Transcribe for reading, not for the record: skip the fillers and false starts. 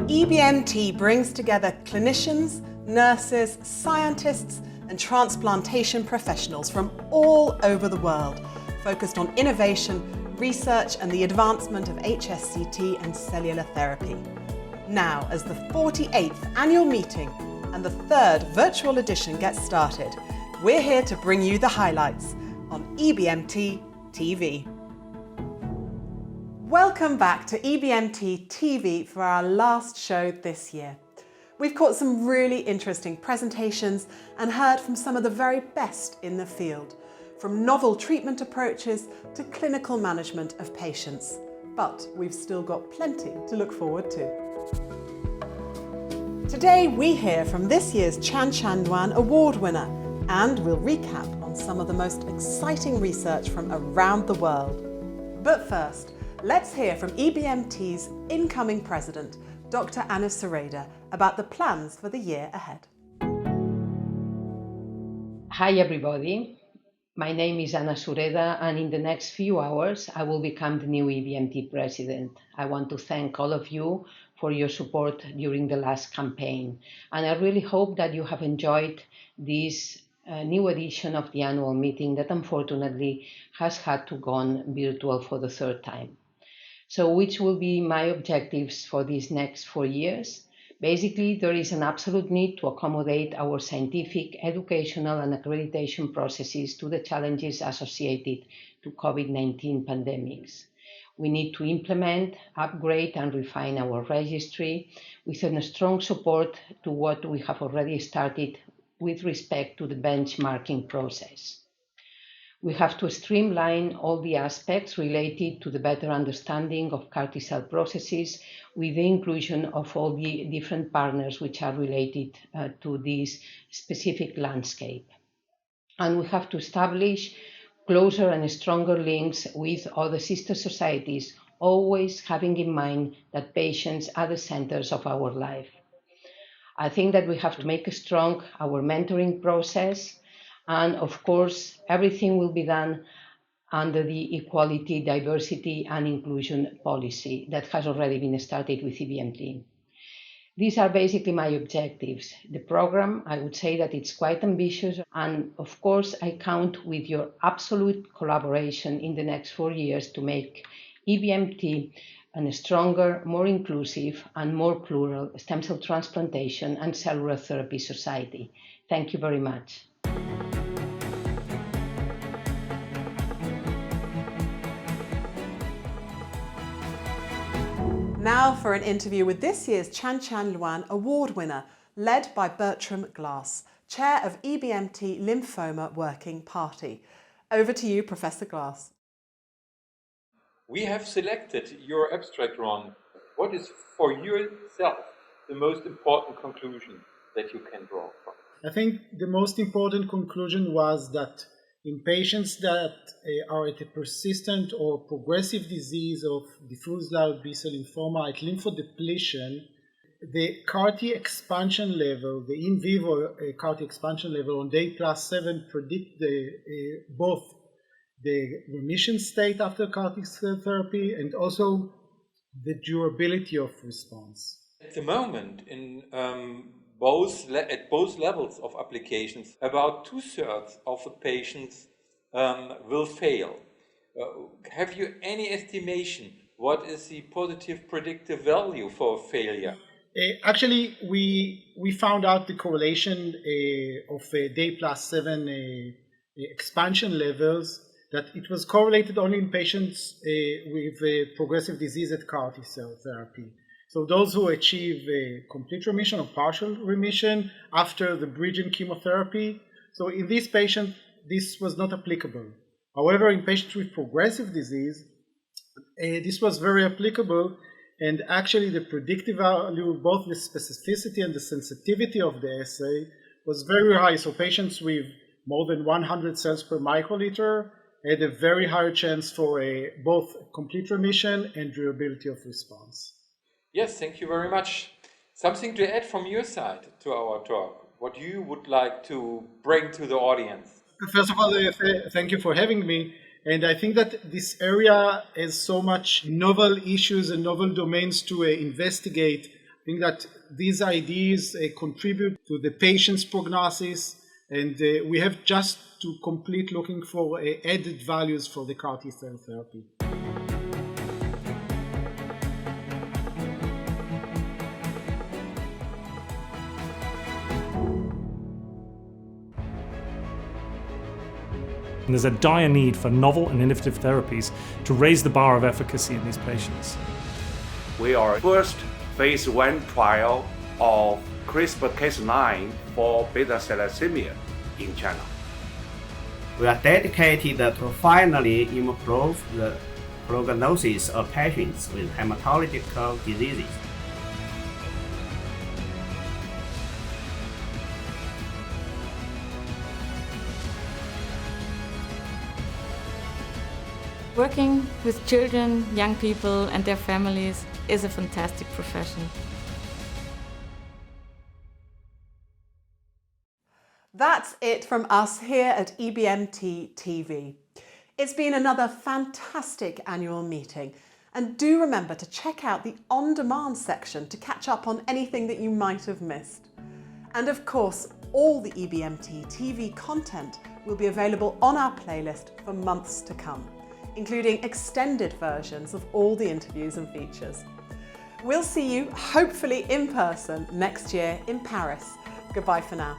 EBMT brings together clinicians, nurses, scientists, and transplantation professionals from all over the world, focused on innovation, research, and the advancement of HSCT and cellular therapy. Now, as the 48th annual meeting and the third virtual edition gets started, we're here to bring you the highlights on EBMT TV. Welcome back to EBMT TV for our last show this year. We've caught some really interesting presentations and heard from some of the very best in the field, from novel treatment approaches to clinical management of patients. But we've still got plenty to look forward to. Today we hear from this year's Jian Luan Award winner, and we'll recap on some of the most exciting research from around the world. But first, let's hear from EBMT's incoming president, Dr. Sureda, about the plans for the year ahead. Hi everybody, my name is Sureda, and in the next few hours I will become the new EBMT president. I want to thank all of you for your support during the last campaign, and I really hope that you have enjoyed this new edition of the annual meeting that unfortunately has had to go on virtual for the third time. So which will be my objectives for these next 4 years? Basically, there is an absolute need to accommodate our scientific, educational and accreditation processes to the challenges associated to COVID-19 pandemics. We need to implement, upgrade and refine our registry with a strong support to what we have already started with respect to the benchmarking process. We have to streamline all the aspects related to the better understanding of CAR T-cell processes with the inclusion of all the different partners which are related to this specific landscape. And we have to establish closer and stronger links with other sister societies, always having in mind that patients are the centers of our life. I think that we have to make strong our mentoring process, and of course, everything will be done under the equality, diversity and inclusion policy that has already been started with EBMT. These are basically my objectives. The program, I would say that it's quite ambitious, and of course, I count with your absolute collaboration in the next 4 years to make EBMT a stronger, more inclusive and more plural stem cell transplantation and cellular therapy society. Thank you very much. Now for an interview with this year's Jian Luan Award winner, led by Bertram Glass, Chair of EBMT Lymphoma Working Party. Over to you, Professor Glass. We have selected your abstract, Ron. What is for yourself the most important conclusion that you can draw from? I think the most important conclusion was that in patients that are at a persistent or progressive disease of diffuse large B-cell lymphoma at lymphodepletion, the CAR-T expansion level, the in vivo CAR-T expansion level on day +7 predict both the remission state after CAR-T cell therapy and also the durability of response. At the moment, in at both levels of applications, about 2/3 of the patients will fail. Have you any estimation what is the positive predictive value for failure? Actually, we found out the correlation of day +7 expansion levels, that it was correlated only in patients with progressive disease at CAR T-cell therapy. So those who achieve a complete remission or partial remission after the bridging chemotherapy, so in these patients, this was not applicable. However, in patients with progressive disease, this was very applicable, and actually the predictive value, both the specificity and the sensitivity of the assay, was very high. So patients with more than 100 cells per microliter had a very high chance for both complete remission and durability of response. Yes, thank you very much. Something to add from your side to our talk, what you would like to bring to the audience? First of all, thank you for having me. And I think that this area has so much novel issues and novel domains to investigate. I think that these ideas contribute to the patient's prognosis, and we have just to complete looking for added values for the CAR T-cell therapy. And there's a dire need for novel and innovative therapies to raise the bar of efficacy in these patients. We are first phase 1 trial of CRISPR-Cas9 for beta thalassemia in China. We are dedicated to finally improve the prognosis of patients with hematological diseases. Working with children, young people and their families is a fantastic profession. That's it from us here at EBMT TV. It's been another fantastic annual meeting, and do remember to check out the on-demand section to catch up on anything that you might have missed. And of course, all the EBMT TV content will be available on our playlist for months to come, including extended versions of all the interviews and features. We'll see you, hopefully in person, next year in Paris. Goodbye for now.